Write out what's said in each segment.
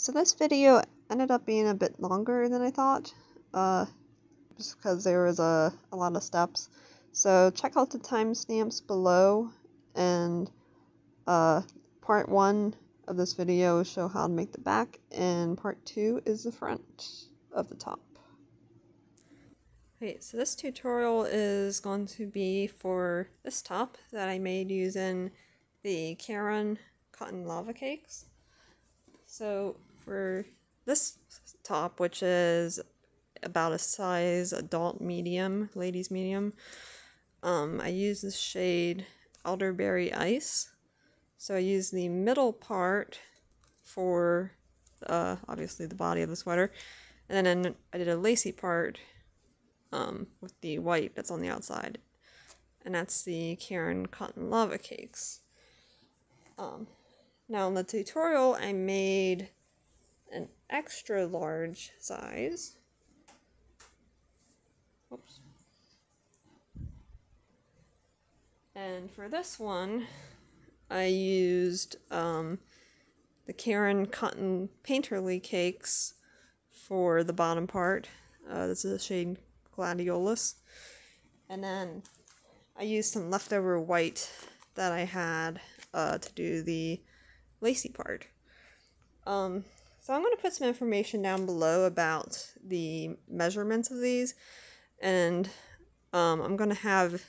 So this video ended up being a bit longer than I thought, just because there was a lot of steps. So check out the timestamps below, and part 1 of this video will show how to make the back, and part 2 is the front of the top. Okay, so this tutorial is going to be for this top that I made using the Caron Cotton Lava cakes. So for this top, which is about a size adult medium, ladies medium, I use the shade Elderberry Ice. So I use the middle part for obviously the body of the sweater, and then I did a lacy part with the white that's on the outside, and that's the Caron Cotton Lava cakes. Now in the tutorial I made an extra large size. Oops. And for this one I used the Caron Cotton Painterly cakes for the bottom part. This is the shade Gladiolus. And then I used some leftover white that I had to do the lacy part. So I'm going to put some information down below about the measurements of these, and I'm going to have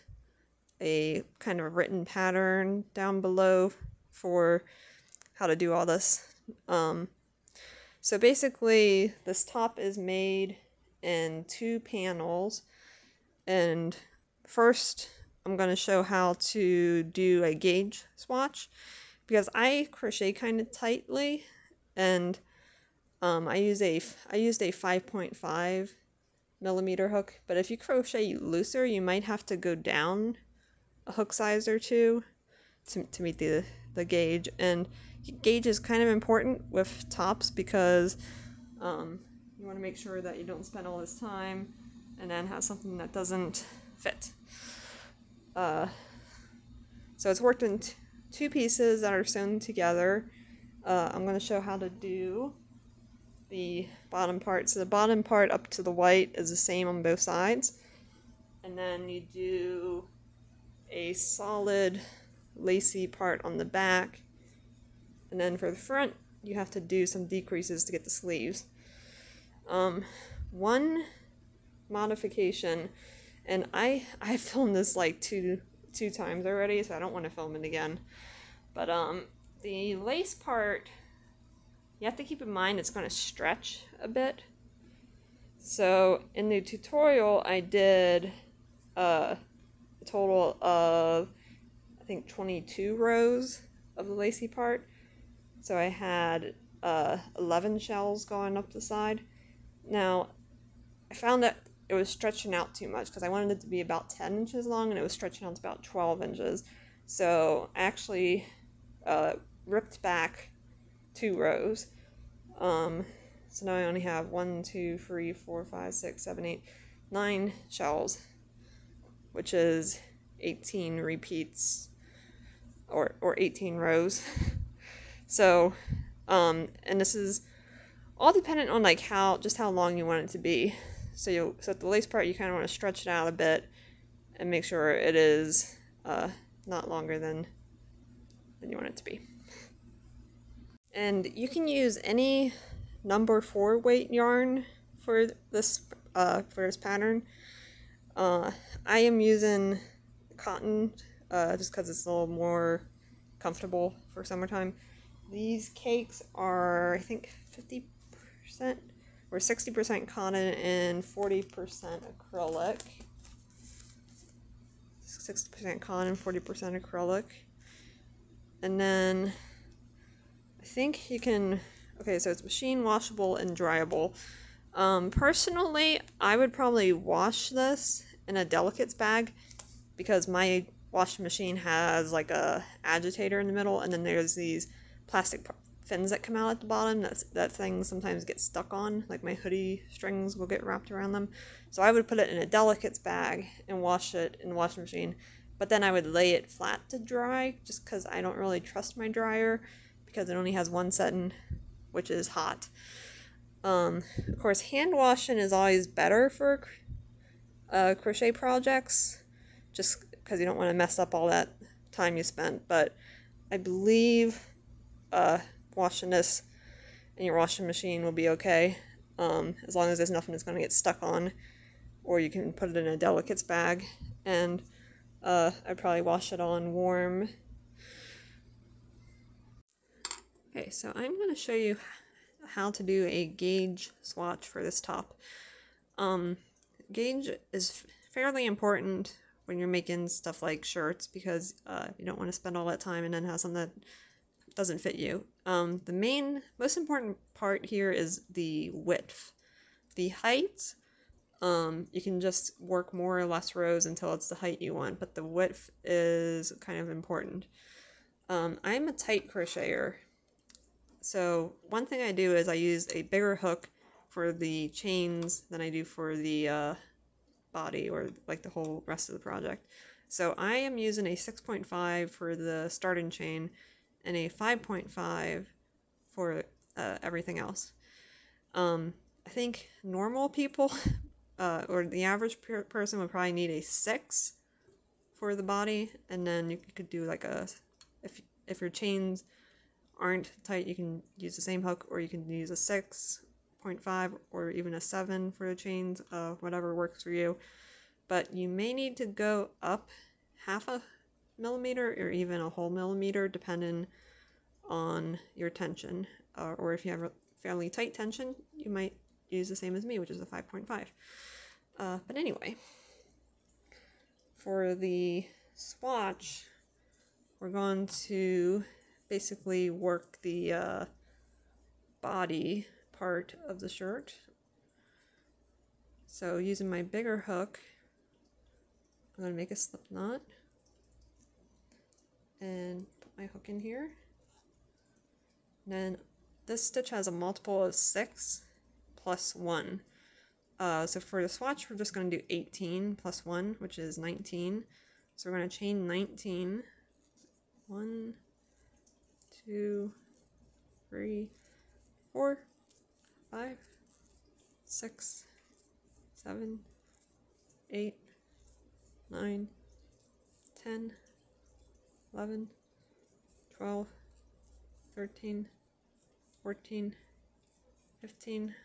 a kind of written pattern down below for how to do all this. So basically this top is made in 2 panels, and first I'm going to show how to do a gauge swatch, because I crochet kind of tightly, and I used a 5.5 millimeter hook, but if you crochet looser you might have to go down a hook size or 2 to meet the gauge. And gauge is kind of important with tops because you want to make sure that you don't spend all this time and then have something that doesn't fit. So it's worked in 2 pieces that are sewn together. I'm going to show how to do the bottom part. So the bottom part up to the white is the same on both sides, and then you do a solid lacy part on the back, and then for the front you have to do some decreases to get the sleeves. One modification, and I filmed this like two times already, so I don't want to film it again, but the lace part, you have to keep in mind it's going to stretch a bit. So in the tutorial I did a total of I think 22 rows of the lacy part. So I had 11 shells going up the side. Now I found that it was stretching out too much because I wanted it to be about 10 inches long and it was stretching out to about 12 inches. So I actually ripped back 2 rows. So now I only have 1, 2, 3, 4, 5, 6, 7, 8, 9 shells, which is 18 repeats or 18 rows. So and this is all dependent on like how long you want it to be. So at the lace part you kind of want to stretch it out a bit and make sure it is not longer than you want it to be. And you can use any number 4 weight yarn for this pattern. I am using cotton just because it's a little more comfortable for summertime. These cakes are I think 50% or 60% cotton and 40% acrylic. 60% cotton, 40% acrylic. And then I think you can, okay, so it's machine washable and dryable. Personally, I would probably wash this in a delicates bag because my washing machine has like a agitator in the middle, and then there's these plastic fins that come out at the bottom that things sometimes get stuck on, like my hoodie strings will get wrapped around them. So I would put it in a delicates bag and wash it in the washing machine, but then I would lay it flat to dry just because I don't really trust my dryer because it only has one setting which is hot. Of course, hand washing is always better for crochet projects, just because you don't want to mess up all that time you spent. But I believe washing this in your washing machine will be okay, as long as there's nothing that's going to get stuck on, or you can put it in a delicates bag. And I'd probably wash it on warm. Okay, so I'm going to show you how to do a gauge swatch for this top. Gauge is fairly important when you're making stuff like shirts, because you don't want to spend all that time and then have something that doesn't fit you. The most important part here is the width. The height, you can just work more or less rows until it's the height you want, but the width is kind of important. I'm a tight crocheter, so one thing I do is I use a bigger hook for the chains than I do for the body, or like the whole rest of the project. So I am using a 6.5 for the starting chain and a 5.5 for everything else. I think normal people or the average person would probably need a 6 for the body, and then you could do like a, if your chains aren't tight, you can use the same hook, or you can use a 6.5 or even a 7 for the chains, whatever works for you. But you may need to go up half a millimeter or even a whole millimeter, depending on your tension, or if you have a fairly tight tension, you might use the same as me, which is a 5.5. But anyway, for the swatch, we're going to basically work the body part of the shirt. So using my bigger hook, I'm going to make a slip knot and put my hook in here. And then this stitch has a multiple of 6 plus 1. So for the swatch, we're just going to do 18 plus 1, which is 19. So we're going to chain 19. 1, 2, 3, 4, 5, 6, 7, 8, 9, 10, 11, 12, 13, 14, 15,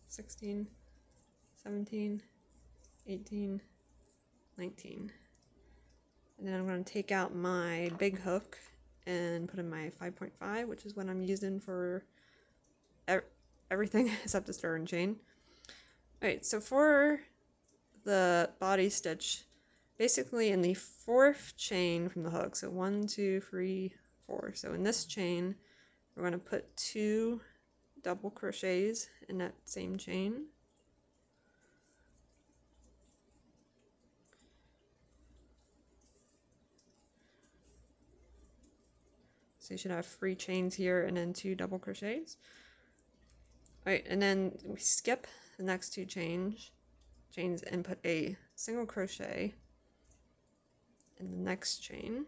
16, 17, 18, 19. And then I'm going to take out my big hook and put in my 5.5, which is what I'm using for everything except the starting chain. Alright, so for the body stitch, basically in the 4th chain from the hook, so 1, 2, 3, 4. So in this chain, we're going to put 2 double crochets in that same chain. So you should have 3 chains here and then 2 double crochets. Alright, and then we skip the next 2 chains and put a single crochet in the next chain.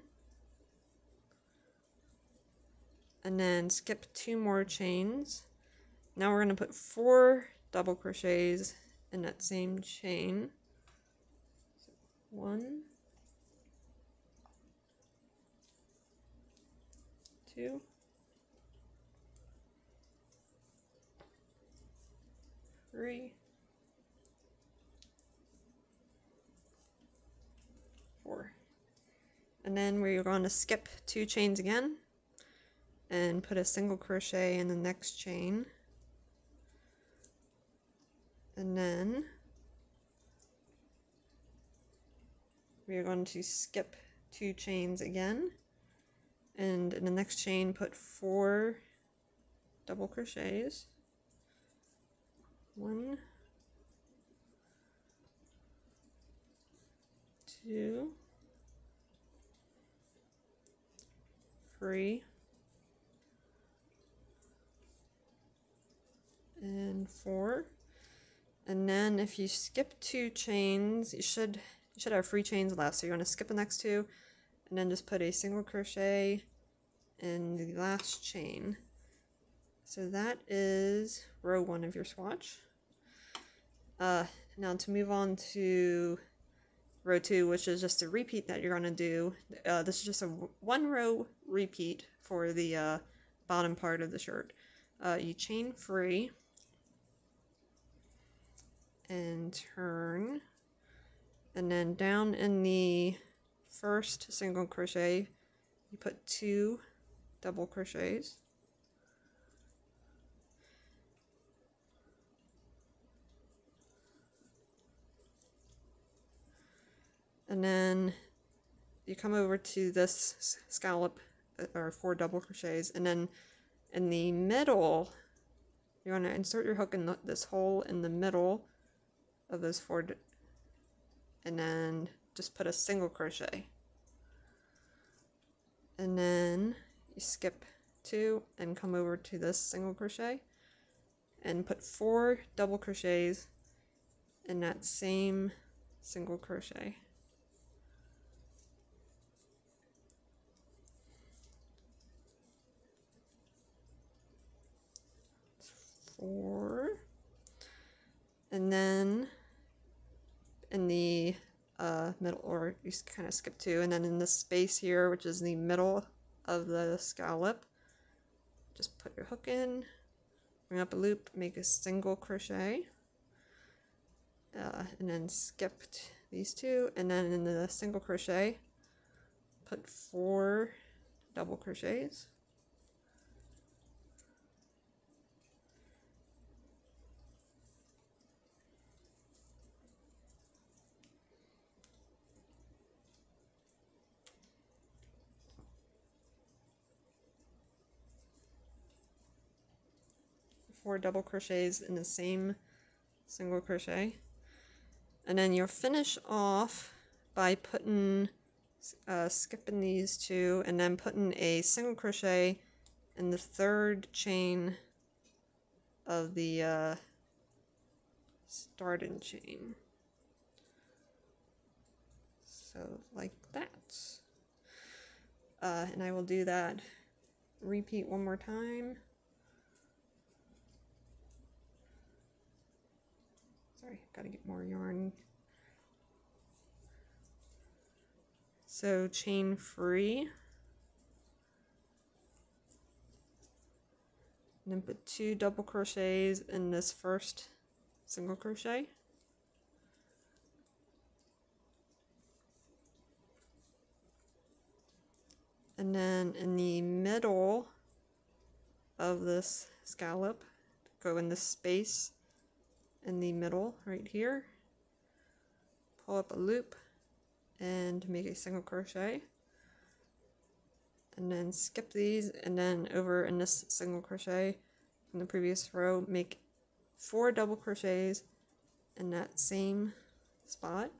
And then skip 2 more chains. Now we're going to put 4 double crochets in that same chain. So 1, 2, 3, 4. And then we're going to skip 2 chains again and put a single crochet in the next chain. And then we are going to skip 2 chains again, and in the next chain put 4 double crochets. 1, 2, 3, and 4. And then if you skip 2 chains, you should have 3 chains left. So you're going to skip the next 2 and then just put a single crochet in the last chain. So that is row 1 of your swatch. Now to move on to row 2, which is just a repeat that you're going to do. This is just a 1 row repeat for the bottom part of the shirt. You chain free and turn, and then down in the first single crochet you put 2 double crochets, and then you come over to this scallop, or 4 double crochets, and then in the middle you're going to insert your hook in this hole in the middle of those 4, and then just put a single crochet, and then you skip 2 and come over to this single crochet and put 4 double crochets in that same single crochet. Four, and then in the middle, or you kind of skip 2, and then in this space here, which is the middle of the scallop, just put your hook in, bring up a loop, make a single crochet, and then skip these 2, and then in the single crochet put 4 double crochets, double crochets in the same single crochet, and then you'll finish off by putting skipping these 2 and then putting a single crochet in the 3rd chain of the starting chain, so like that. And I will do that repeat one more time. Sorry, gotta get more yarn. So chain free, and then put 2 double crochets in this first single crochet, and then in the middle of this scallop, go in this space in the middle right here, pull up a loop and make a single crochet, and then skip these, and then over in this single crochet from the previous row make 4 double crochets in that same spot,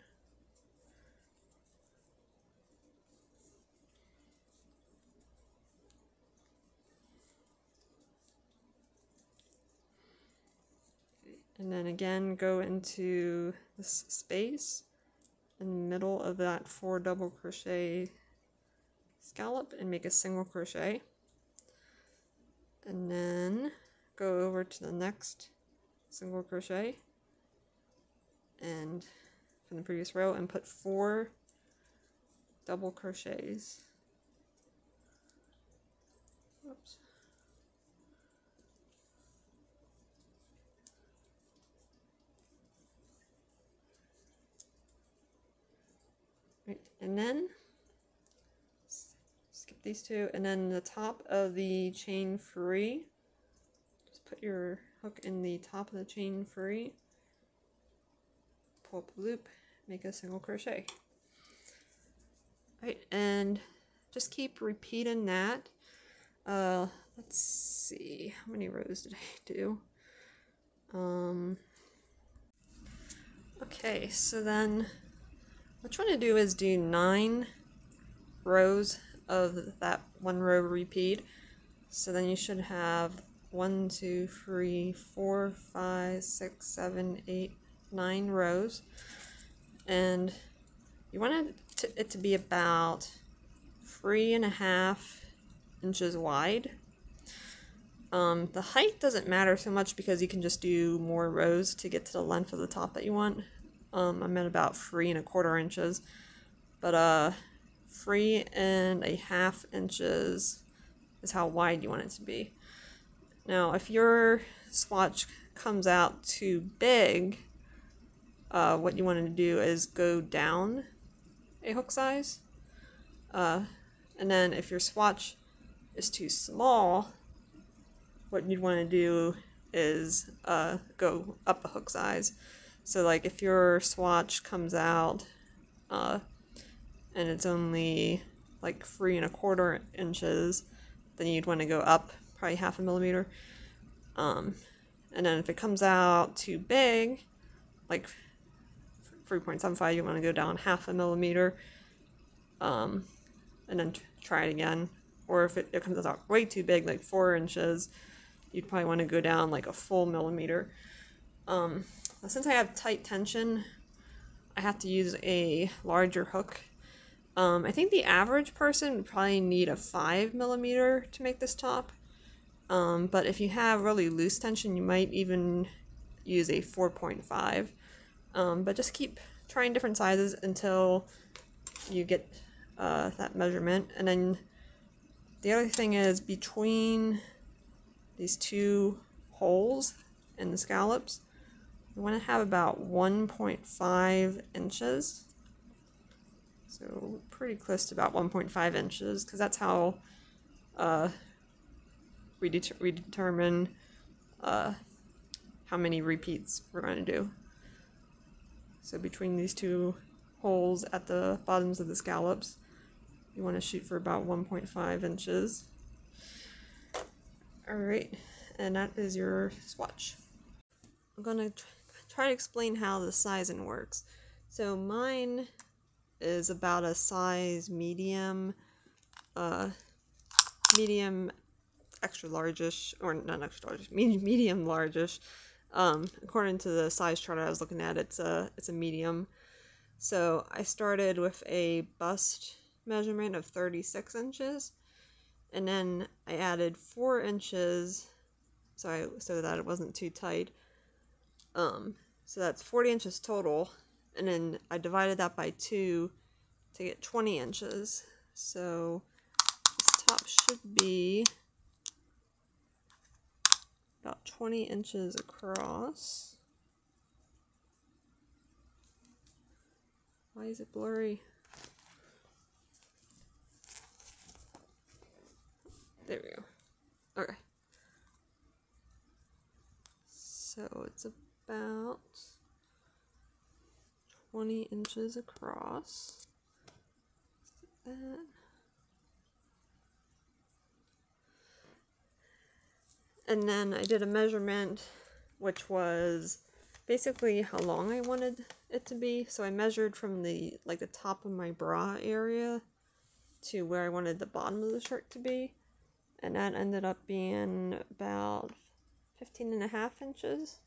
and then again go into this space in the middle of that 4 double crochet scallop and make a single crochet, and then go over to the next single crochet and from the previous row and put 4 double crochets. Oops. Right, and then skip these 2, and then the top of the chain free, just put your hook in the top of the chain free, pull up a loop, make a single crochet. Right, and just keep repeating that. Let's see, how many rows did I do? Okay, so then what you want to do is do 9 rows of that 1 row repeat. So then you should have 1, 2, 3, 4, 5, 6, 7, 8, 9 rows, and you want it to be about 3.5 inches wide. The height doesn't matter so much because you can just do more rows to get to the length of the top that you want. I'm at about 3¼ inches, but 3½ inches is how wide you want it to be. Now, if your swatch comes out too big, what you want to do is go down a hook size. And then if your swatch is too small, what you'd want to do is go up a hook size. So like if your swatch comes out and it's only like 3¼ inches, then you'd want to go up probably 0.5 millimeter. And then if it comes out too big, like 3.75, you want to go down 0.5 millimeter, and then try it again. Or if it comes out way too big, like 4 inches, you'd probably want to go down like a full millimeter. Since I have tight tension, I have to use a larger hook. I think the average person would probably need a 5 millimeter to make this top. But if you have really loose tension, you might even use a 4.5. But just keep trying different sizes until you get that measurement. And then the other thing is, between these two holes in the scallops, you want to have about 1.5 inches. So pretty close to about 1.5 inches, because that's how we determine how many repeats we're going to do. So between these two holes at the bottoms of the scallops, you want to shoot for about 1.5 inches. Alright, and that is your swatch. I'm going to try to explain how the sizing works. So mine is about a size medium, medium extra largish, or not extra large, medium largish. According to the size chart I was looking at, it's a medium. So I started with a bust measurement of 36 inches, and then I added 4 inches so that it wasn't too tight. So that's 40 inches total, and then I divided that by 2 to get 20 inches. So this top should be about 20 inches across. Why is it blurry? There we go. Okay. So it's about 20 inches across. And then I did a measurement, which was basically how long I wanted it to be. So I measured from the top of my bra area to where I wanted the bottom of the shirt to be, and that ended up being about 15½ inches.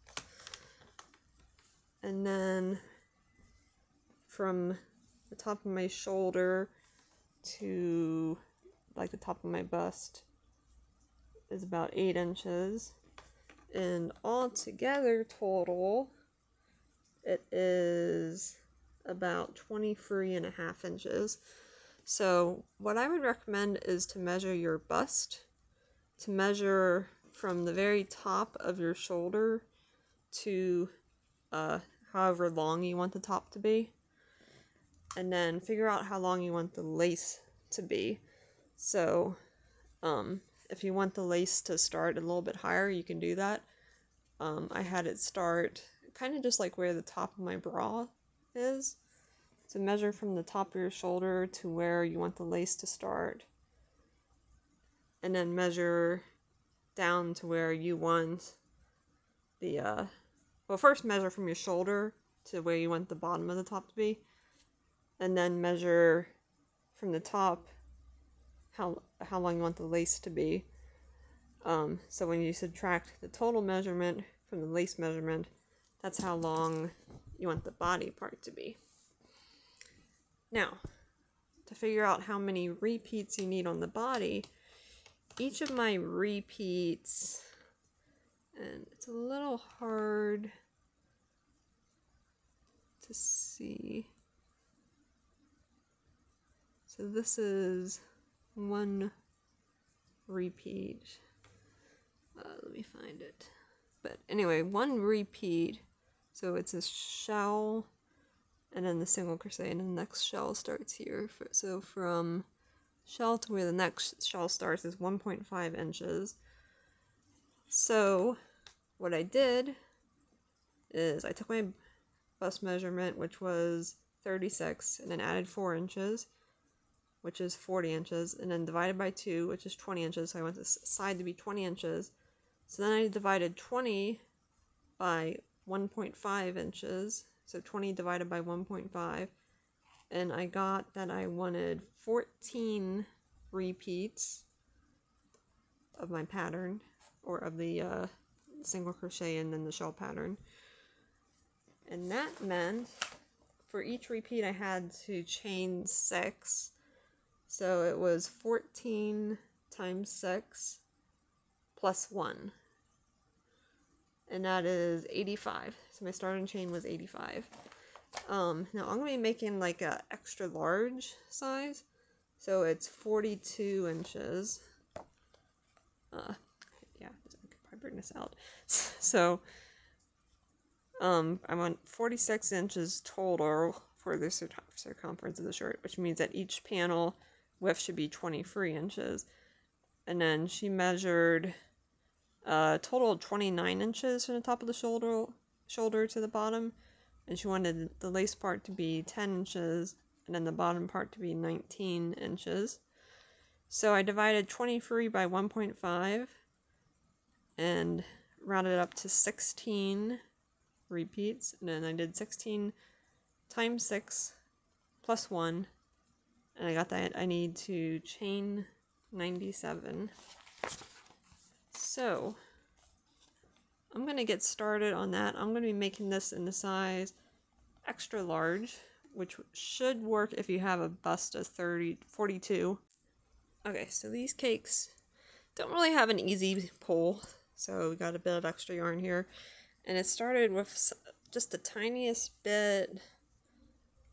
And then from the top of my shoulder to the top of my bust is about 8 inches, and all together total it is about 23½ inches. So what I would recommend is to measure your bust, to measure from the very top of your shoulder to however long you want the top to be, and then figure out how long you want the lace to be. So if you want the lace to start a little bit higher, you can do that. I had it start kind of just like where the top of my bra is. So measure from the top of your shoulder to where you want the lace to start, and then measure down to where you want the well, first measure from your shoulder to where you want the bottom of the top to be, and then measure from the top how long you want the lace to be. So when you subtract the total measurement from the lace measurement, that's how long you want the body part to be. Now, to figure out how many repeats you need on the body, each of my repeats, and it's a little hard to see. So this is one repeat. Let me find it. But anyway, one repeat. So it's a shell and then the single crochet, and then the next shell starts here. So from shell to where the next shell starts is 1.5 inches. So what I did is I took my bust measurement, which was 36, and then added 4 inches, which is 40 inches, and then divided by 2, which is 20 inches. So I want this side to be 20 inches. So then I divided 20 by 1.5 inches. So 20 divided by 1.5. And I got that I wanted 14 repeats of my pattern, or of the single crochet and then the shell pattern. And that meant for each repeat I had to chain 6. So it was 14 times 6 plus 1. And that is 85. So my starting chain was 85. Now I'm going to be making like a extra large size. So it's 42 inches. Yeah, I could probably bring this out. So I want 46 inches total for the circumference of the shirt, which means that each panel width should be 23 inches. And then she measured a total of 29 inches from the top of the shoulder to the bottom, and she wanted the lace part to be 10 inches and then the bottom part to be 19 inches. So I divided 23 by 1.5 and rounded up to 16 repeats, and then I did 16 times 6 plus 1, and I got that I need to chain 97. So I'm going to get started on that. I'm going to be making this in the size extra large, which should work if you have a bust of 42. Okay, so these cakes don't really have an easy pull, so we got a bit of extra yarn here. And it started with just the tiniest bit,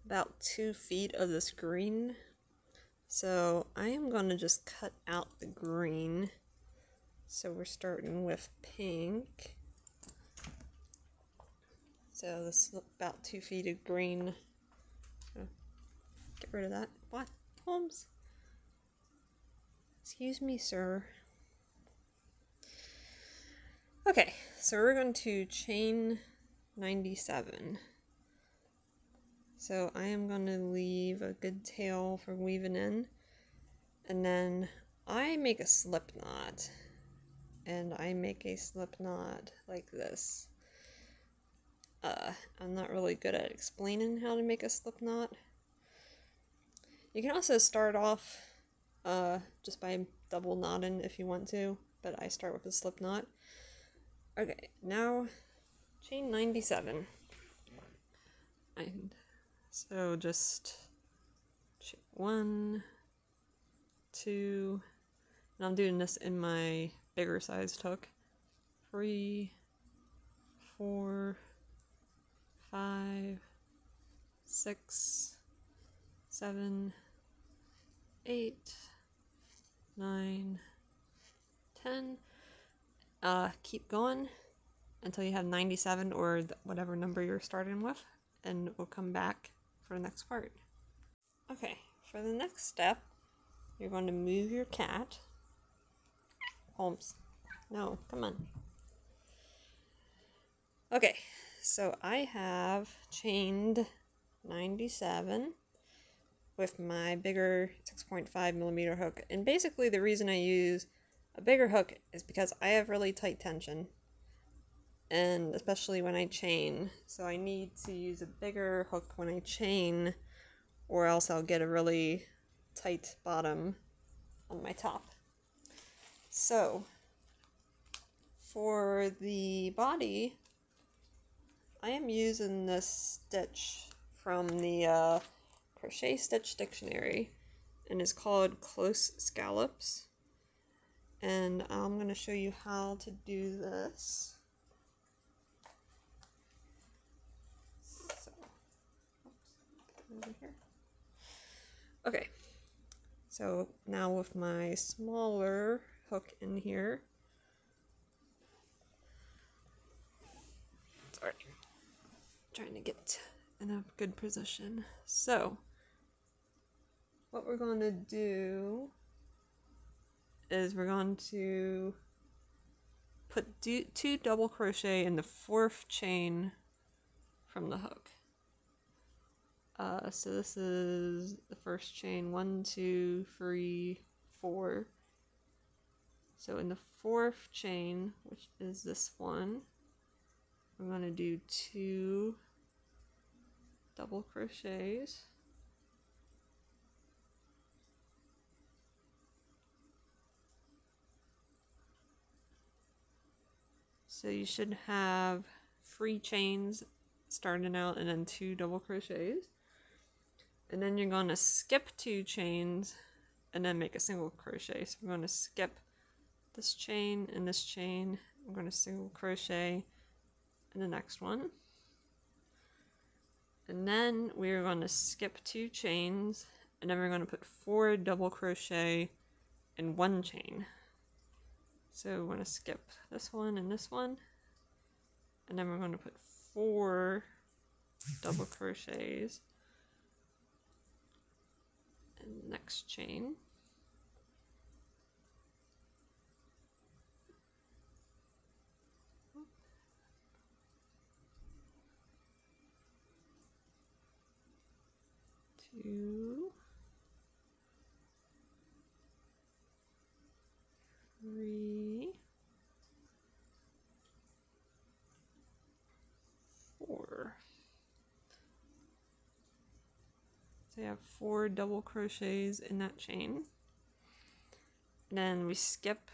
about 2 feet of this green. So I am going to just cut out the green. So we're starting with pink. So this is about 2 feet of green. Get rid of that. What? Holmes? Excuse me, sir. Okay, so we're going to chain 97. So I am going to leave a good tail for weaving in. And then I make a slip knot. And I make a slip knot like this. I'm not really good at explaining how to make a slip knot. You can also start off just by double knotting if you want to, but I start with a slip knot. Okay, now chain 97. And so just 1, 2, and I'm doing this in my bigger sized hook. 3, 4, 5, 6, 7, 8, 9, 10. Keep going until you have 97 or whatever number you're starting with, and we'll come back for the next part. Okay, for the next step, you're going to move your cat. Holmes. No, come on. Okay, so I have chained 97 with my bigger 6.5 millimeter hook. And basically the reason I use a bigger hook is because I have really tight tension. And especially when I chain. So I need to use a bigger hook when I chain, or else I'll get a really tight bottom on my top. So for the body, I am using this stitch from the Crochet Stitch Dictionary, and it's called Close Scallops. and I'm going to show you how to do this. So, over here. Okay, so now with my smaller hook in here, sorry, trying to get in a good position. So what we're going to do is we're going to put 2 double crochet in the 4th chain from the hook. So this is the first chain, 1, 2, 3, 4. So in the 4th chain, which is this one, I'm going to do 2 double crochets. So you should have 3 chains starting out and then 2 double crochets. And then you're going to skip 2 chains and then make a single crochet. So I'm going to skip this chain and this chain. I'm going to single crochet in the next one. And then we're going to skip 2 chains and then we're going to put 4 double crochet in 1 chain. So we're going to skip this one and this one, and then we're going to put 4 double crochets in the next chain. Two, 3, 4. So you have 4 double crochets in that chain. And then we skip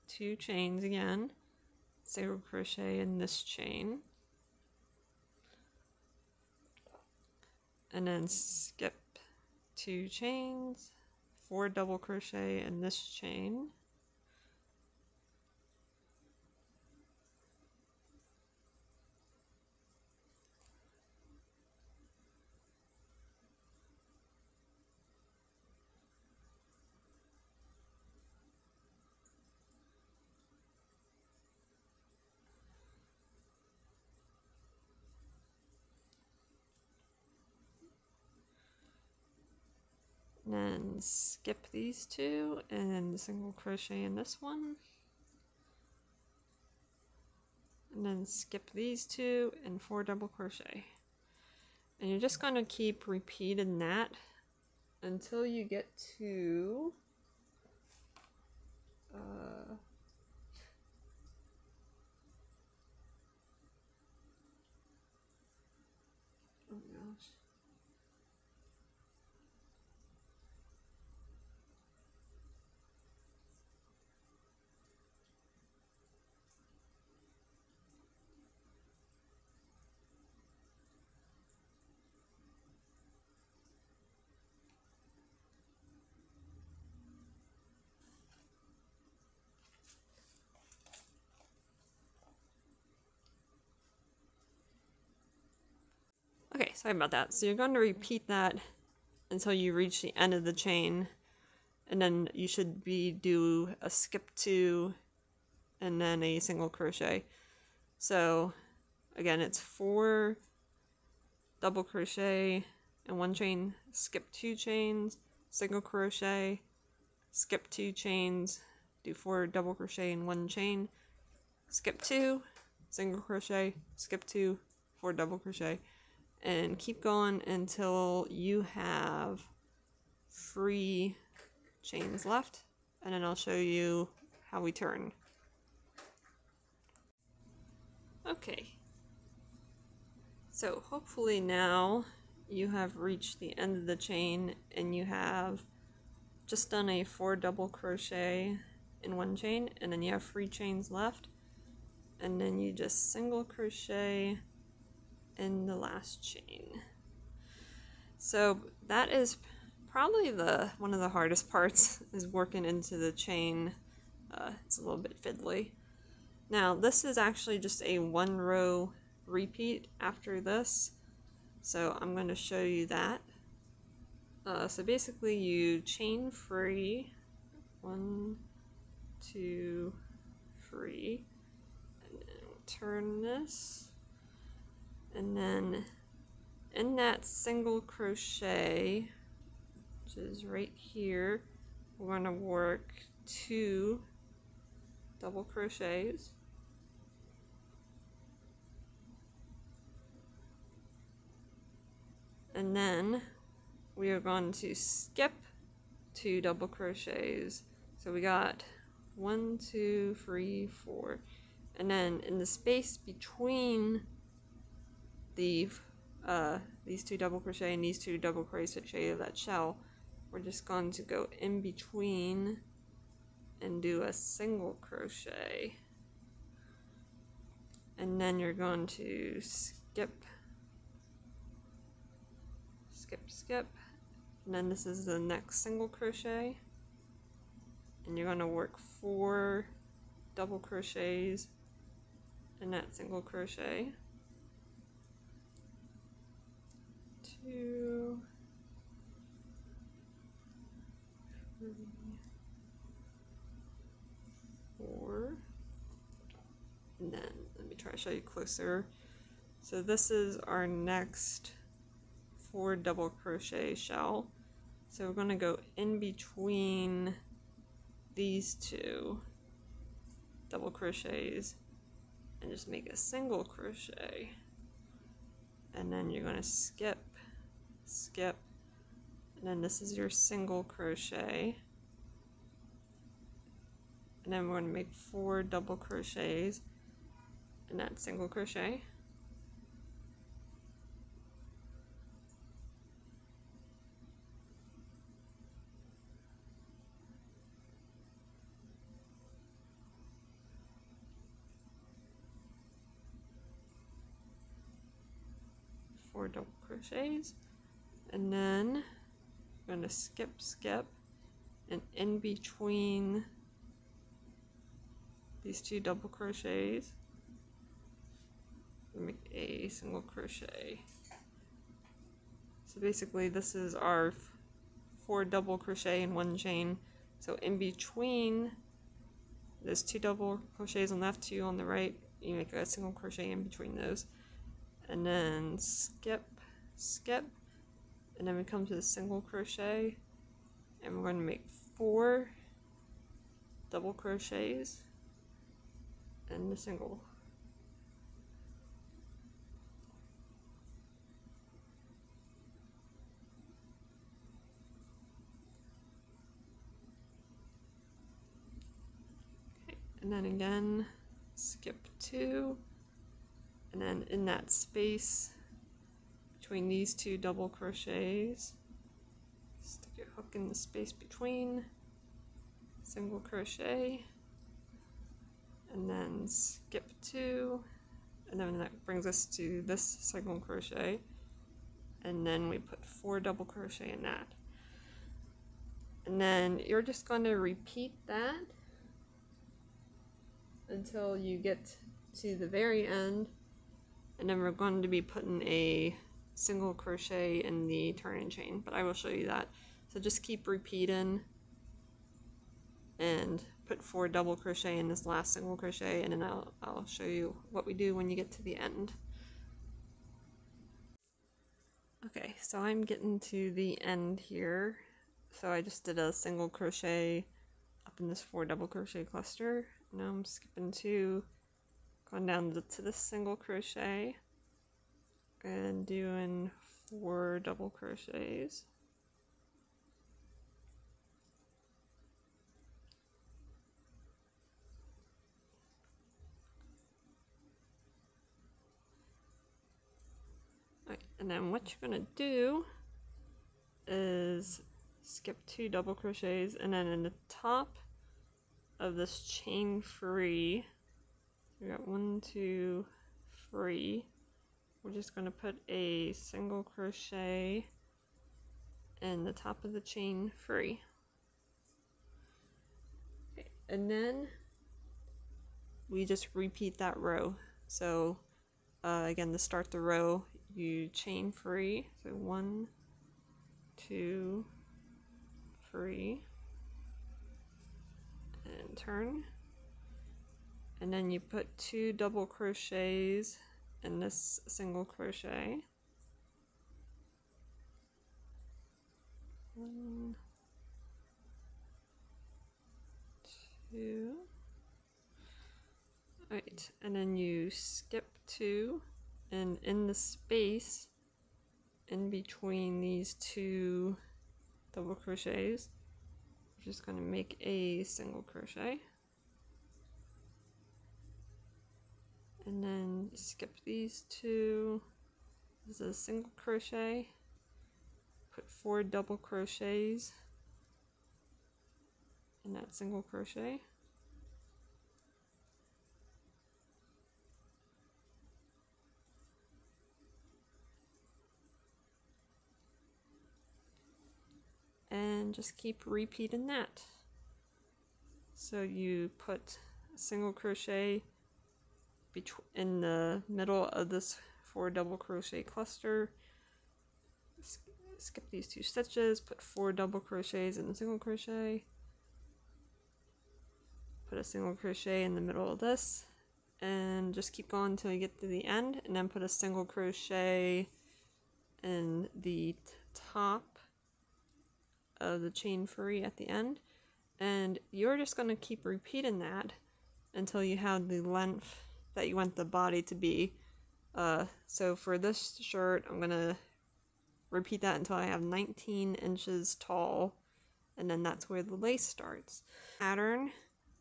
2 chains again, single crochet in this chain, and then skip 2 chains, 4 double crochet in this chain, and then skip these 2 and single crochet in this one, and then skip these 2 and 4 double crochet. And you're just going to keep repeating that until you get to oh gosh. Okay, sorry about that. So you're going to repeat that until you reach the end of the chain, and then you should do a skip 2 and then a single crochet. So again, it's 4 double crochet in 1 chain, skip 2 chains, single crochet, skip 2 chains, do 4 double crochet in 1 chain, skip 2, single crochet, skip 2, 4 double crochet, and keep going until you have 3 chains left, and then I'll show you how we turn. Okay, so hopefully now you have reached the end of the chain and you have just done a 4 double crochet in 1 chain, and then you have 3 chains left, and then you just single crochet in the last chain. So that is probably one of the hardest parts, is working into the chain it's a little bit fiddly. Now this is actually just a 1 row repeat after this, so I'm going to show you that. So basically you chain free, 1, 2, 3, and then turn this, and then in that single crochet, which is right here, we're going to work 2 double crochets, and then we are going to skip 2 double crochets. So we got 1, 2, 3, 4, and then in the space between these 2 double crochet and these 2 double crochet of that shell, we're just going to go in between and do a single crochet, and then you're going to skip, and then this is the next single crochet, and you're going to work 4 double crochets in that single crochet, 2, 3, 4, and then let me try to show you closer. So this is our next 4 double crochet shell. So we're going to go in between these 2 double crochets and just make a single crochet, and then you're going to skip, and then this is your single crochet, and then we're going to make 4 double crochets in that single crochet, double crochets, and then I'm going to skip, and in between these 2 double crochets make a single crochet. So basically this is our 4 double crochet in 1 chain. So in between there's 2 double crochets on the left, 2 on the right, you make a single crochet in between those, and then skip, and then we come to the single crochet, and we're going to make 4 double crochets and the single. Okay, and then again skip 2, and then in that space between these 2 double crochets, stick your hook in the space between, single crochet, and then skip 2, and then that brings us to this single crochet, and then we put 4 double crochet in that, and then you're just going to repeat that until you get to the very end, and then we're going to be putting a single crochet in the turn and chain, but I will show you that. So just keep repeating and put 4 double crochet in this last single crochet, and then I'll show you what we do when you get to the end. Okay, so I'm getting to the end here. So I just did a single crochet up in this 4 double crochet cluster. Now I'm skipping 2, going down to this single crochet and doing 4 double crochets. Right, and then what you're going to do is skip 2 double crochets, and then in the top of this chain free, we got 1, 2, 3, we're just going to put a single crochet in the top of the chain free. Okay, And then we just repeat that row. So again, to start the row, you chain free. So 1, 2, 3, and turn. And then you put 2 double crochets in this single crochet. 1, 2. Alright, and then you skip 2, and in the space in between these 2 double crochets, we're just going to make a single crochet. And then skip these 2. This is a single crochet. Put 4 double crochets in that single crochet. And just keep repeating that. So you put a single crochet in the middle of this 4 double crochet cluster, skip these 2 stitches, put 4 double crochets in the single crochet, put a single crochet in the middle of this, and just keep going until you get to the end, and then put a single crochet in the top of the chain free at the end. And you're just going to keep repeating that until you have the length that you want the body to be. So for this shirt, I'm going to repeat that until I have 19 inches tall, and then that's where the lace starts. Pattern,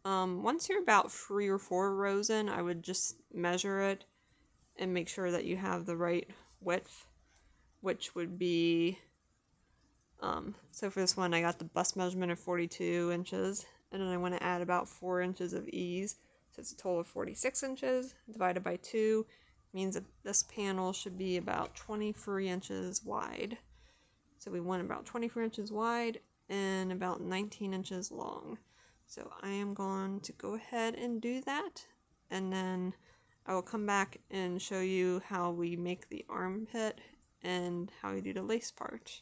once you're about 3 or 4 rows in, I would just measure it and make sure that you have the right width, which would be so for this one I got the bust measurement of 42 inches, and then I want to add about 4 inches of ease, so it's a total of 46 inches. Divided by 2 means that this panel should be about 23 inches wide. So we want about 24 inches wide and about 19 inches long. So I am going to go ahead and do that, and then I will come back and show you how we make the armpit and how we do the lace part.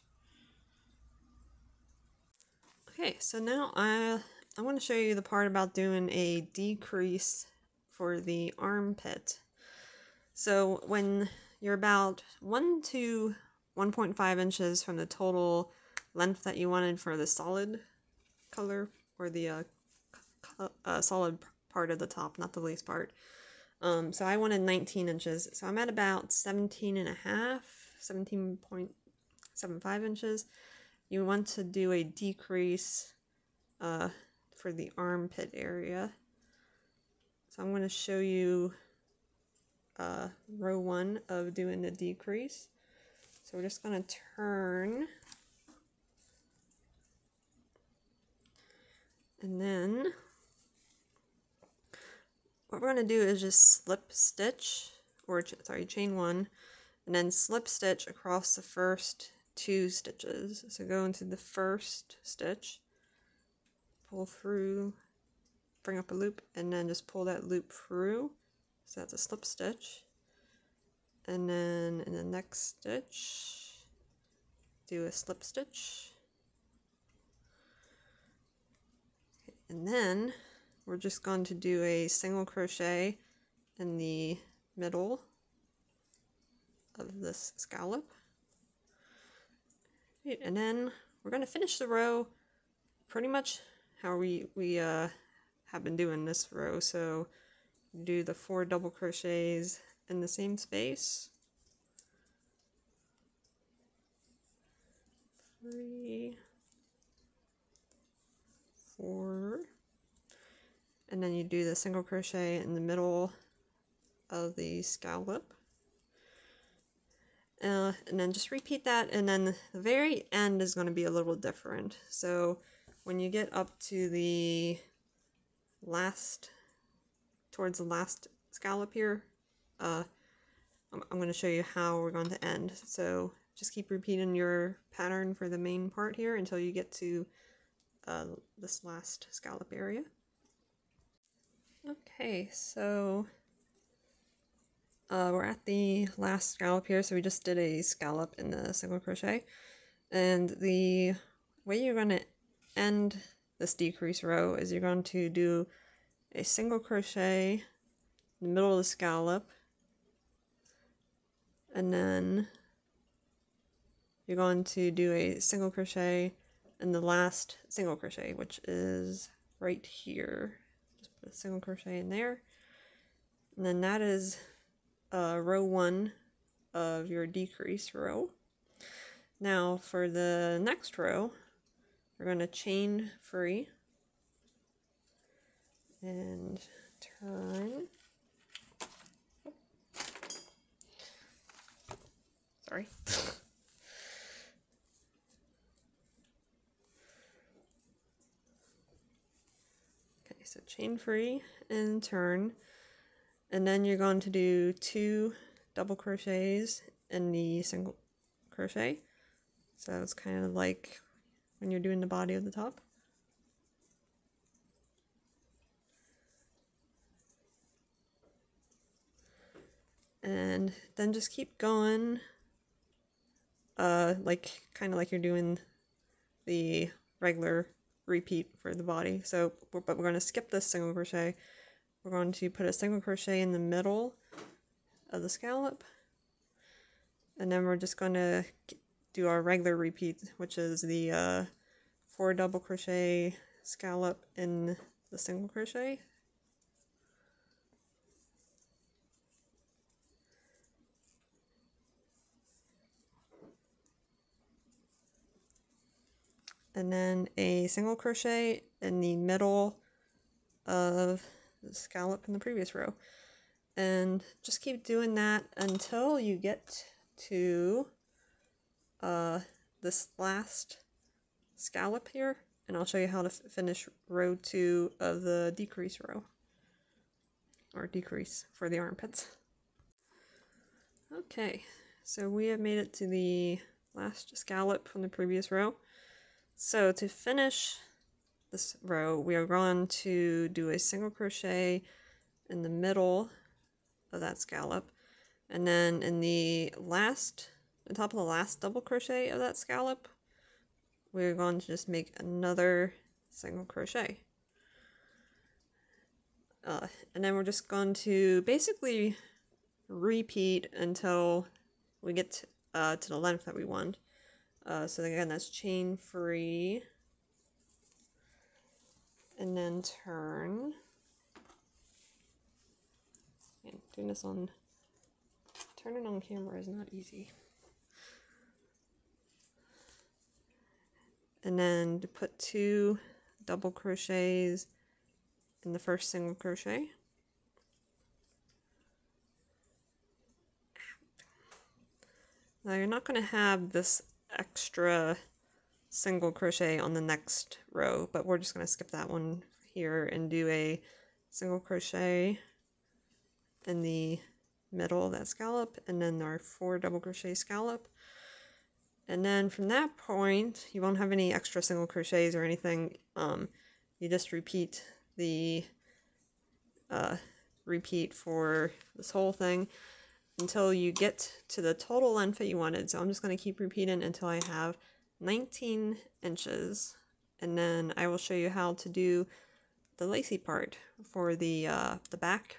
Okay, so now I want to show you the part about doing a decrease for the armpit. So when you're about 1 to 1.5 inches from the total length that you wanted for the solid color, or the solid part of the top, not the lace part. So I wanted 19 inches, so I'm at about 17.75 inches. You want to do a decrease for the armpit area. So I'm going to show you row 1 of doing the decrease. So we're just going to turn, and then what we're going to do is just slip stitch, or sorry, chain 1, and then slip stitch across the first 2 stitches. So go into the first stitch, pull through, bring up a loop, and then just pull that loop through. So that's a slip stitch. And then in the next stitch, do a slip stitch. Okay, and then we're just going to do a single crochet in the middle of this scallop. And then we're going to finish the row pretty much how we have been doing this row. So do the 4 double crochets in the same space. 3, 4, and then you do the single crochet in the middle of the scallop. And then just repeat that, and then the very end is going to be a little different. So when you get up to the towards the last scallop here, I'm going to show you how we're going to end. So just keep repeating your pattern for the main part here until you get to this last scallop area. Okay, so we're at the last scallop here, so we just did a scallop in the single crochet. And the way you're going to end this decrease row is you're going to do a single crochet in the middle of the scallop, and then you're going to do a single crochet in the last single crochet, which is right here. Just put a single crochet in there, and then that is row 1 of your decrease row. Now for the next row, we're going to chain free and turn. Sorry. Okay, so chain free and turn, and then you're going to do 2 double crochets in the single crochet. So it's kind of like when you're doing the body of the top. And then just keep going, like kind of like you're doing the regular repeat for the body. So, but we're going to skip this single crochet. We're going to put a single crochet in the middle of the scallop, and then we're just going to do our regular repeat, which is the 4 double crochet scallop in the single crochet. And then a single crochet in the middle of the scallop in the previous row. And just keep doing that until you get to this last scallop here, and I'll show you how to finish row 2 of the decrease row, or decrease for the armpits. Okay, so we have made it to the last scallop from the previous row. So to finish this row, we are going to do a single crochet in the middle of that scallop, and then in the top of the last double crochet of that scallop, we're going to just make another single crochet. And then we're just going to basically repeat until we get to the length that we want. So again, that's chain free, and then turn. And doing this turning on camera is not easy. And then to put 2 double crochets in the first single crochet. Now you're not going to have this extra single crochet on the next row, but we're just going to skip that one here and do a single crochet in the middle of that scallop, and then our 4 double crochet scallop. And then from that point, you won't have any extra single crochets or anything. You just repeat the repeat for this whole thing until you get to the total length that you wanted. So I'm just going to keep repeating until I have 19 inches, and then I will show you how to do the lacy part for the back,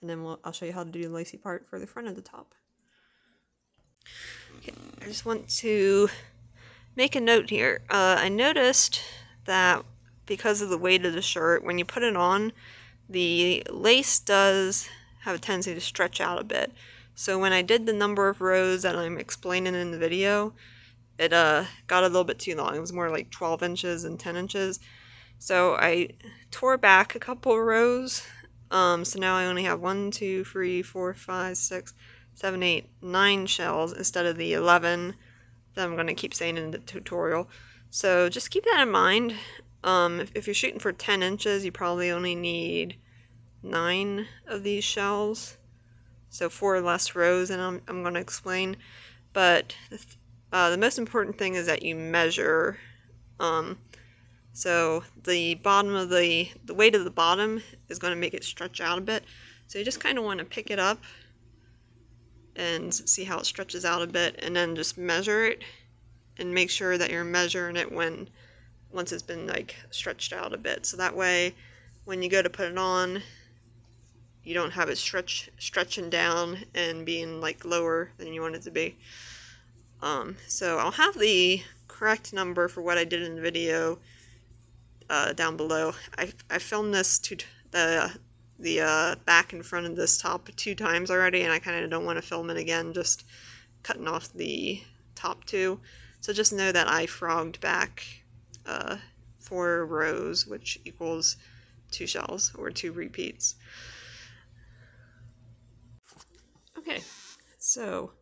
and then I'll show you how to do the lacy part for the front of the top. Okay, I just want to make a note here. I noticed that because of the weight of the shirt, when you put it on, the lace does have a tendency to stretch out a bit. So when I did the number of rows that I'm explaining in the video, it got a little bit too long. It was more like 12 inches and 10 inches. So I tore back a couple rows. So now I only have 1, 2, 3, 4, 5, 6, 7, 8, 9 shells instead of the 11 that I'm going to keep saying in the tutorial. So just keep that in mind. If you're shooting for 10 inches, you probably only need 9 of these shells. So 4 less rows, and I'm going to explain. But the most important thing is that you measure So the bottom of the weight of the bottom is going to make it stretch out a bit. So you just kind of want to pick it up and see how it stretches out a bit, and then just measure it and make sure that you're measuring it once it's been like stretched out a bit. So that way when you go to put it on, you don't have it stretching down and being like lower than you want it to be. So I'll have the correct number for what I did in the video down below. I filmed this the back and front of this top 2 times already, and I kind of don't want to film it again, just cutting off the top 2. So just know that I frogged back 4 rows, which equals 2 shells, or 2 repeats. Okay, so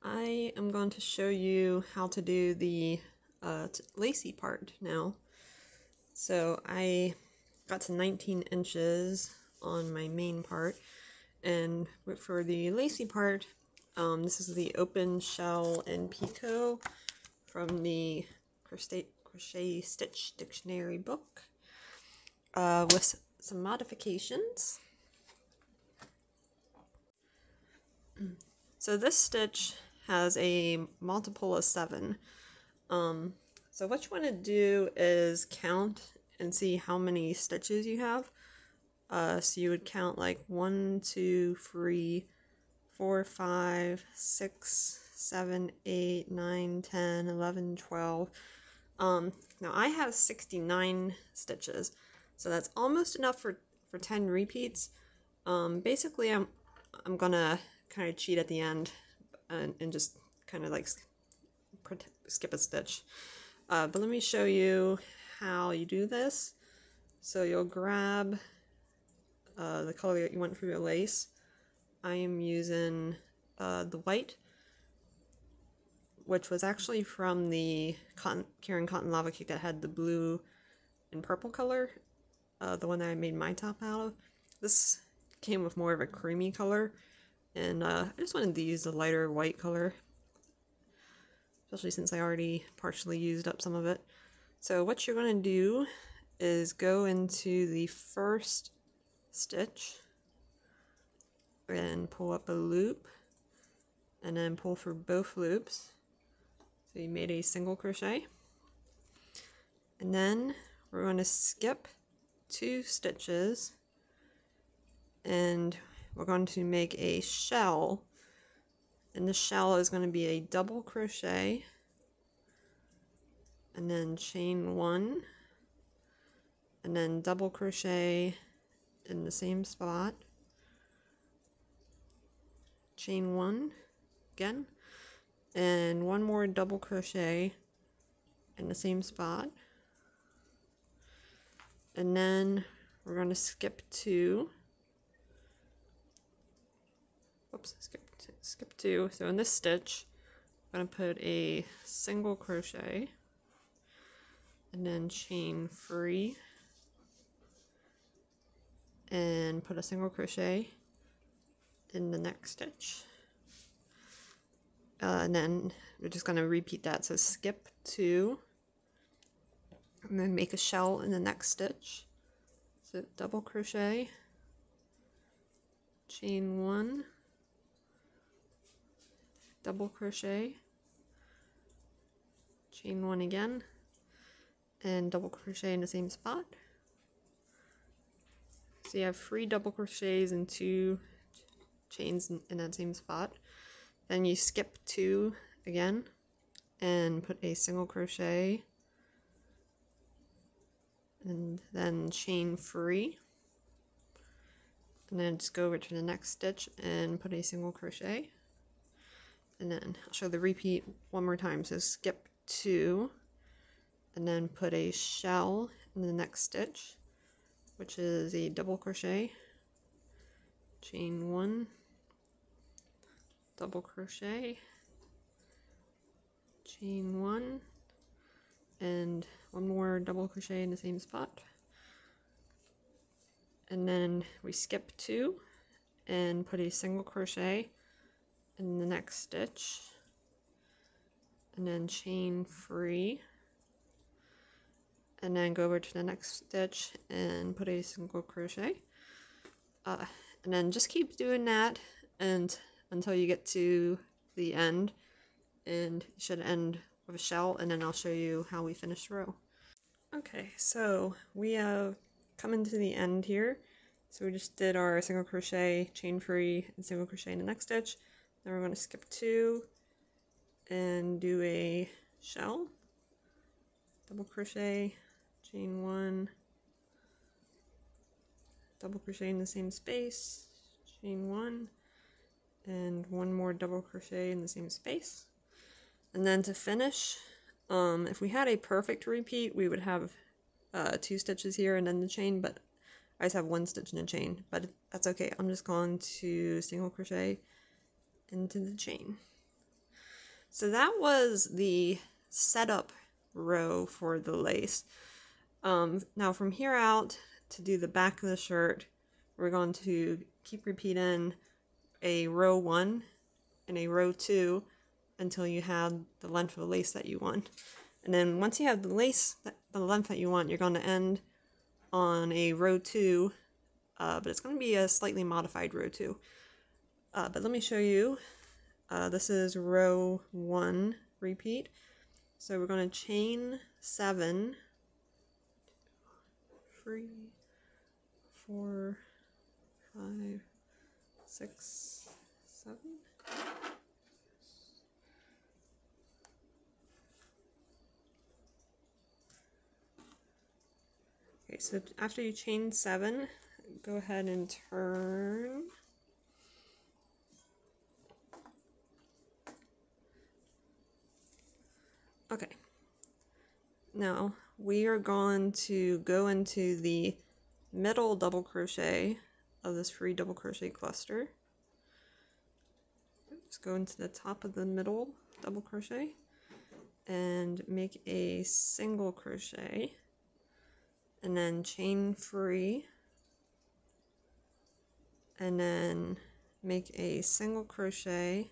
I am going to show you how to do the lacy part now. So I got to 19 inches on my main part, and for the lacy part, this is the Open Shell and Picot from the Crochet Stitch Dictionary book, with some modifications. So this stitch has a multiple of 7. So what you want to do is count and see how many stitches you have. So you would count like 1, 2, 3, 4, 5, 6, 7, 8, 9, 10, 11, 12. Now I have 69 stitches, so that's almost enough for 10 repeats. Basically I'm gonna kind of cheat at the end and just kind of like skip a stitch. But let me show you how you do this. So you'll grab the color that you want for your lace. I am using the white, which was actually from the Caron Cotton Lava cake that had the blue and purple color, the one that I made my top out of. This came with more of a creamy color, and I just wanted to use the lighter white color, especially since I already partially used up some of it. So what you're going to do is go into the first stitch and pull up a loop, and then pull through both loops. So you made a single crochet, and then we're going to skip 2 stitches, and we're going to make a shell, and the shell is going to be a double crochet, and then chain 1, and then double crochet in the same spot, chain 1 again, and 1 more double crochet in the same spot, and then we're going to skip 2. Oops, skip 2. So in this stitch, I'm going to put a single crochet, and then chain 3, and put a single crochet in the next stitch. And then we're just going to repeat that. So skip 2, and then make a shell in the next stitch. So double crochet, chain 1, double crochet, chain 1 again, and double crochet in the same spot. So you have 3 double crochets and 2 chains in that same spot. Then you skip 2 again and put a single crochet, and then chain 3, and then just go over to the next stitch and put a single crochet, and then I'll show the repeat one more time. So skip 2, and then put a shell in the next stitch, which is a double crochet, chain 1, double crochet, chain 1, and 1 more double crochet in the same spot, and then we skip 2 and put a single crochet in the next stitch, and then chain 3, and then go over to the next stitch and put a single crochet. And then just keep doing that until you get to the end, and you should end with a shell, and then I'll show you how we finish the row. Okay, so we have come into the end here. So we just did our single crochet, chain free, and single crochet in the next stitch. Then we're going to skip 2 and do a shell, double crochet, chain 1, double crochet in the same space, chain 1, and 1 more double crochet in the same space. And then to finish, if we had a perfect repeat, we would have 2 stitches here and then the chain, but I just have 1 stitch in a chain, but that's okay. I'm just going to single crochet into the chain. So that was the setup row for the lace. Now from here out, to do the back of the shirt, we're going to keep repeating a row 1 and a row 2 until you have the length of the lace that you want. And then once you have the lace, the length that you want, you're going to end on a row 2, but it's going to be a slightly modified row 2. But let me show you. This is row 1 repeat. So we're going to chain 7, 3, 4, 5, 6, 7. Okay, so after you chain 7, go ahead and turn. Okay, now we are going to go into the middle double crochet of this free double crochet cluster. Just go into the top of the middle double crochet and make a single crochet, and then chain free, and then make a single crochet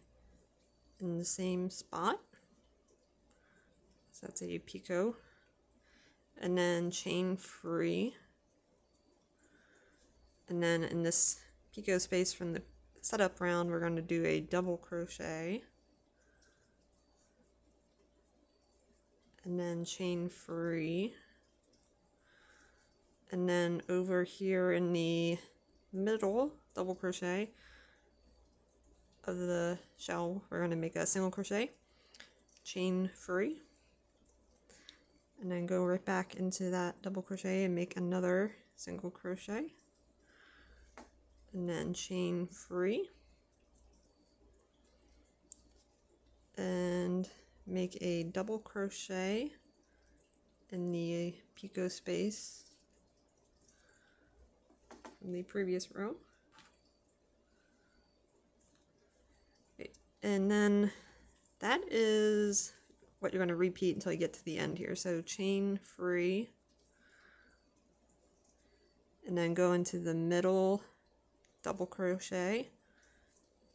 in the same spot. So that's a picot, and then chain free, and then in this picot space from the setup round, we're going to do a double crochet, and then chain free, and then over here in the middle double crochet of the shell, we're going to make a single crochet, chain free, and then go right back into that double crochet and make another single crochet, and then chain free, and make a double crochet in the picot space from the previous row. Okay. And then that is what you're going to repeat until you get to the end here. So chain free, and then go into the middle double crochet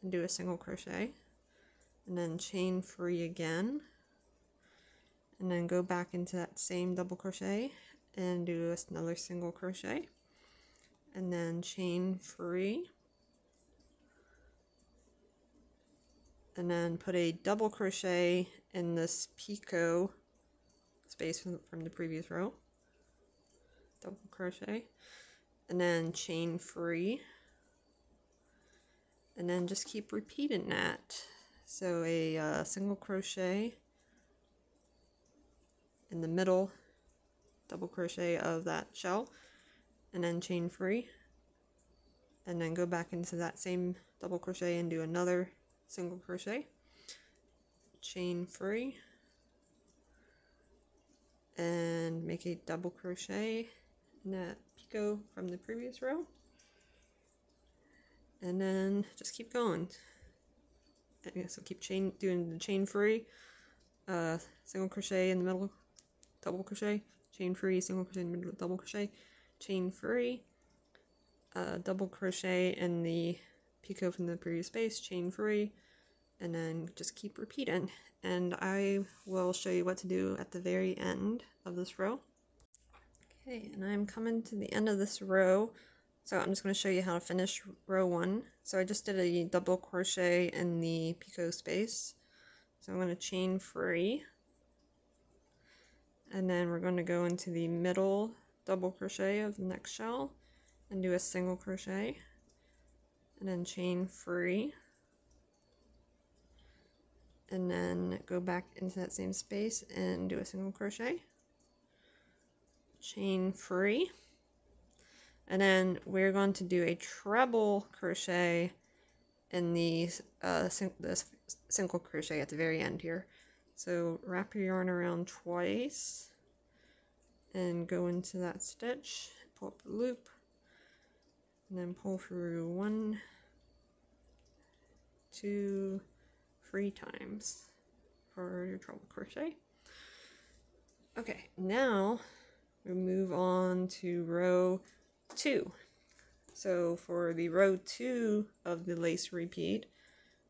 and do a single crochet, and then chain free again, and then go back into that same double crochet and do another single crochet, and then chain free, and then put a double crochet in this picot space from the previous row, double crochet, and then chain free, and then just keep repeating that. So a single crochet in the middle double crochet of that shell, and then chain free, and then go back into that same double crochet and do another single crochet, chain free, and make a double crochet in that picot from the previous row, and then just keep going. So keep doing the chain free, single crochet in the middle, double crochet, chain free, single crochet in the middle, double crochet, chain free, double crochet in the picot from the previous space, chain free, and then just keep repeating. And I will show you what to do at the very end of this row. Okay, and I'm coming to the end of this row, so I'm just going to show you how to finish row 1. So I just did a double crochet in the picot space, so I'm going to chain free, and then we're going to go into the middle double crochet of the next shell and do a single crochet, and then chain free, and then go back into that same space and do a single crochet, chain free, and then we're going to do a treble crochet in the single crochet at the very end here. So wrap your yarn around twice and go into that stitch, pull up the loop, and then pull through 1, 2, 3 times for your treble crochet. Okay, now we move on to row 2. So for the row 2 of the lace repeat,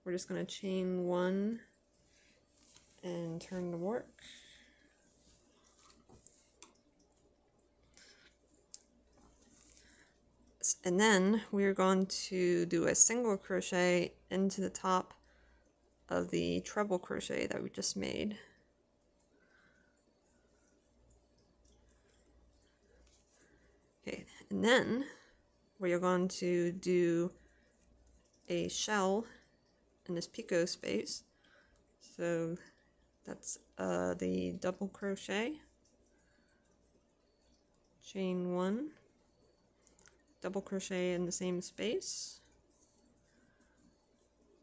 we're just going to chain 1 and turn the work. And then we're going to do a single crochet into the top of the treble crochet that we just made. Okay, and then we are going to do a shell in this picot space. So that's the double crochet, chain 1, double crochet in the same space,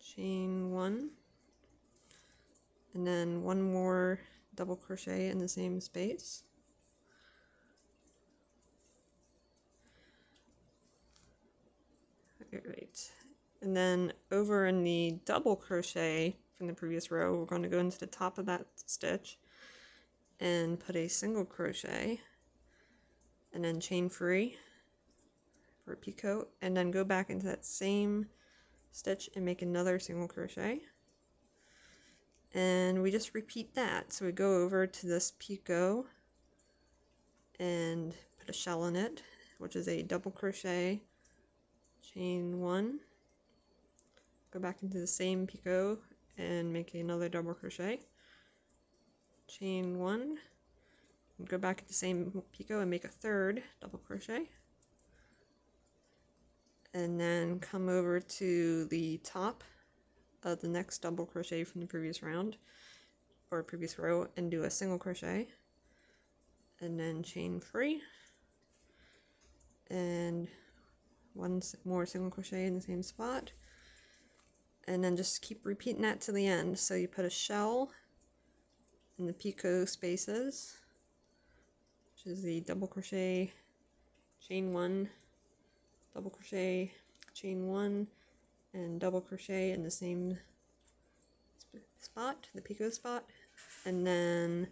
chain 1, and then 1 more double crochet in the same space, alright, and then over in the double crochet from the previous row, we're going to go into the top of that stitch and put a single crochet and then chain free for a picot, and then go back into that same stitch and make another single crochet, and we just repeat that. So we go over to this picot and put a shell in it, which is a double crochet, chain 1, go back into the same picot and make another double crochet, chain 1, and go back into the same picot and make a third double crochet, and then come over to the top of the next double crochet from the previous round or previous row and do a single crochet, and then chain free and 1 more single crochet in the same spot, and then just keep repeating that to the end. So you put a shell in the picot spaces, which is the double crochet, chain 1, double crochet, chain 1, and double crochet in the same spot, the picot spot, and then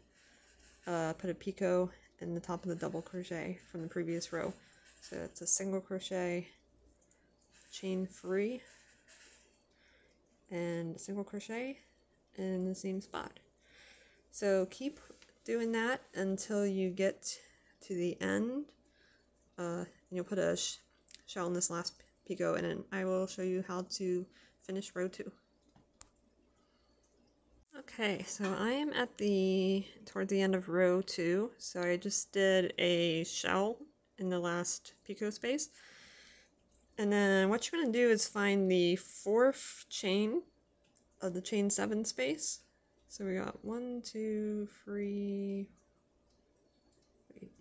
put a picot in the top of the double crochet from the previous row. So it's a single crochet, chain free, and a single crochet in the same spot. So keep doing that until you get to the end. And you'll put a shell in this last picot, and then I will show you how to finish row 2. Okay, so I am at toward the end of row 2, so I just did a shell in the last picot space. And then what you're going to do is find the 4th chain of the chain 7 space. So we got 1, 2, 3, wait,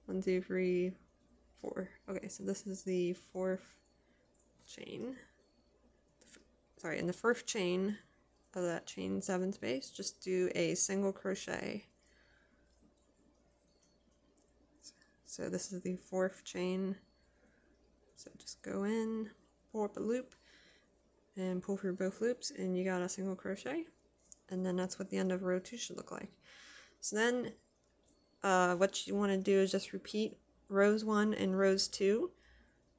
1, 2, 3, 4. Okay, so this is the 4th chain. Sorry, in the 1st chain of that chain 7 space, just do a single crochet. So this is the 4th chain. So just go in, pull up a loop, and pull through both loops, and you got a single crochet. And then that's what the end of row 2 should look like. So then what you want to do is just repeat rows 1 and rows 2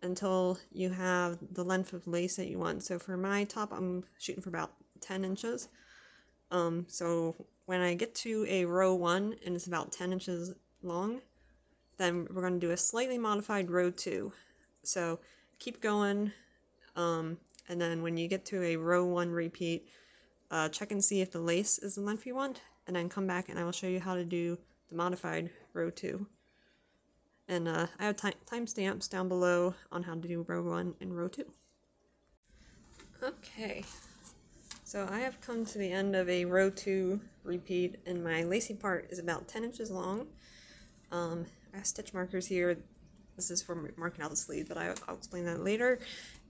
until you have the length of lace that you want. So for my top, I'm shooting for about 10 inches. So when I get to a row 1 and it's about 10 inches long, then we're going to do a slightly modified row 2. So keep going, and then when you get to a row 1 repeat, check and see if the lace is the length you want, and then come back and I will show you how to do the modified row 2. And I have timestamps down below on how to do row 1 and row 2. Okay, so I have come to the end of a row 2 repeat, and my lacy part is about 10 inches long. I have stitch markers here. This is for marking out the sleeve, but I'll explain that later.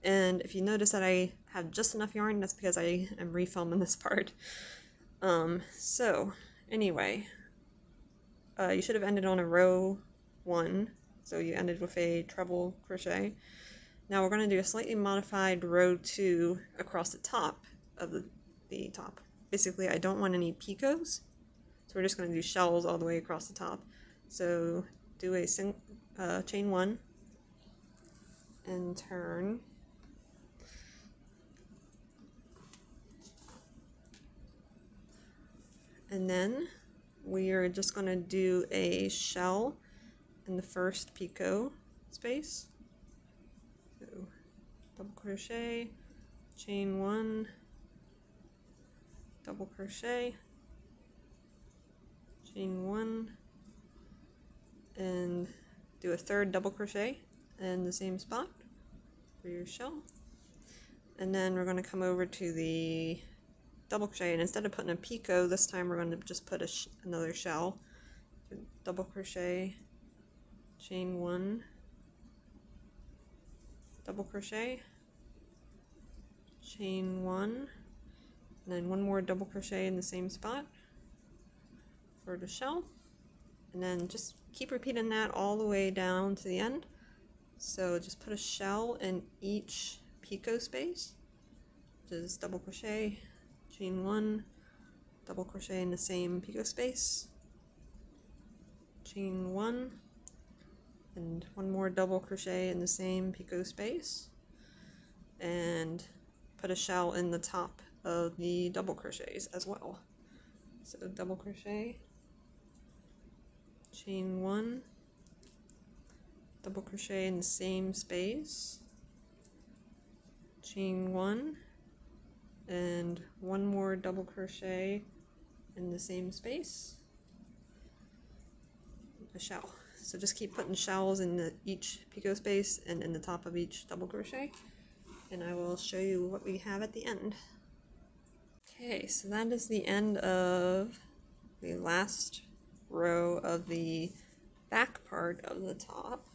And if you notice that I have just enough yarn, that's because I am refilming this part. So anyway, you should have ended on a row 1, so you ended with a treble crochet. Now we're going to do a slightly modified row 2 across the top of the top. Basically, I don't want any picots, so we're just going to do shells all the way across the top. So do a chain 1 and turn, and then we are just going to do a shell in the first picot space. So double crochet, chain 1, double crochet, chain 1, and do a third double crochet in the same spot for your shell. And then we're going to come over to the double crochet, and instead of putting a picot this time, we're going to just put another shell. So double crochet, chain 1, double crochet, chain 1, and then one more double crochet in the same spot for the shell, and then just keep repeating that all the way down to the end. So just put a shell in each picot space, just double crochet, chain 1, double crochet in the same picot space, chain 1, and one more double crochet in the same picot space, and put a shell in the top of the double crochets as well. So double crochet, chain 1, double crochet in the same space, chain 1, and one more double crochet in the same space, a shell. So just keep putting shells in each picot space and in the top of each double crochet, and I will show you what we have at the end. Okay, so that is the end of the last row of the back part of the top.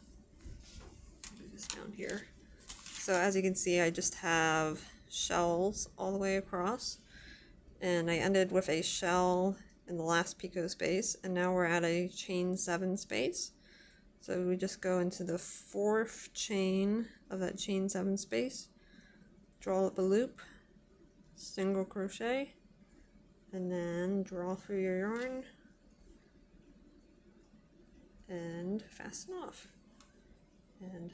Do this down here. So as you can see, I just have shells all the way across, and I ended with a shell in the last picot space, and now we're at a chain 7 space. So we just go into the 4th chain of that chain 7 space, draw up a loop, single crochet, and then draw through your yarn and fasten off. And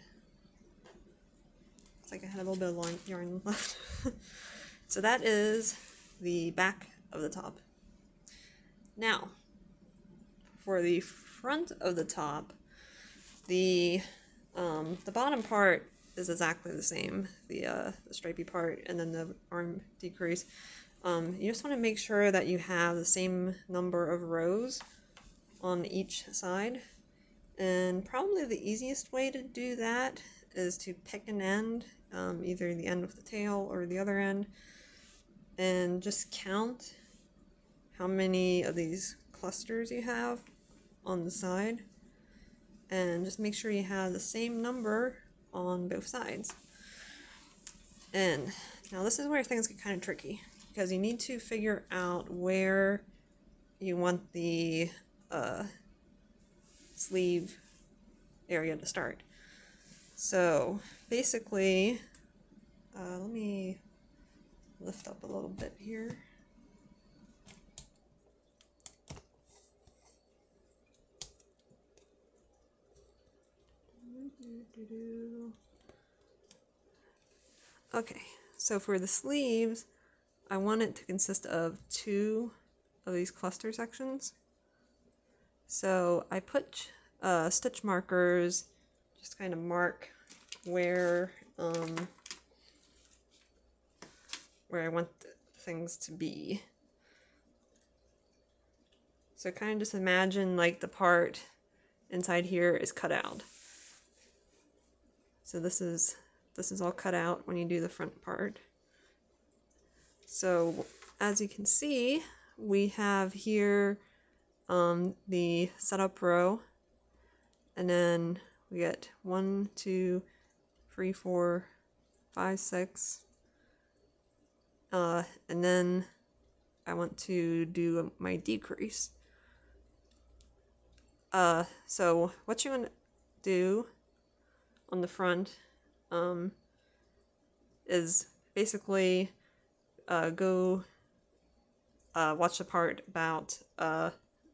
it's like I had a little bit of yarn left. So that is the back of the top. Now, for the front of the top, the bottom part is exactly the same, the stripy part, and then the arm decrease. You just want to make sure that you have the same number of rows on each side, and probably the easiest way to do that is to pick an end, either the end of the tail or the other end, and just count how many of these clusters you have on the side, and just make sure you have the same number on both sides. And now this is where things get kind of tricky, because you need to figure out where you want the sleeve area to start. So basically, let me lift up a little bit here. Okay, so for the sleeves, I want it to consist of 2 of these cluster sections. So I put stitch markers, just kind of mark where I want things to be. So kind of just imagine like the part inside here is cut out. So this is all cut out when you do the front part. So as you can see, we have here the setup row, and then we get 1, 2, 3, 4, 5, 6, and then I want to do my decrease. So what you want to do on the front is basically go watch the part about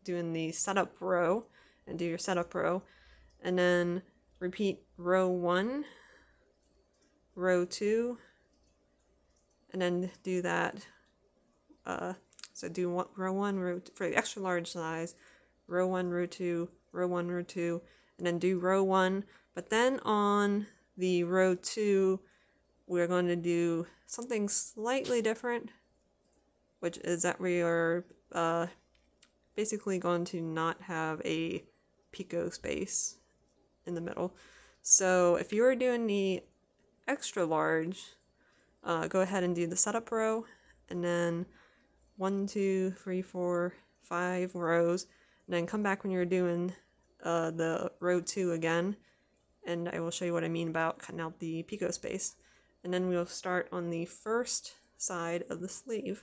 doing the setup row and do your setup row, and then repeat row 1, row 2, and then do that. So do row 1, row 2, for the extra large size, row 1, row 2, row 1, row 2, and then do row 1. But then on the row 2, we're going to do something slightly different, which is that we are basically going to not have a picot space in the middle. So if you are doing the extra large, go ahead and do the setup row, and then 1, 2, 3, 4, 5 rows, and then come back when you're doing the row 2 again, and I will show you what I mean about cutting out the picot space. And then we'll start on the first side of the sleeve.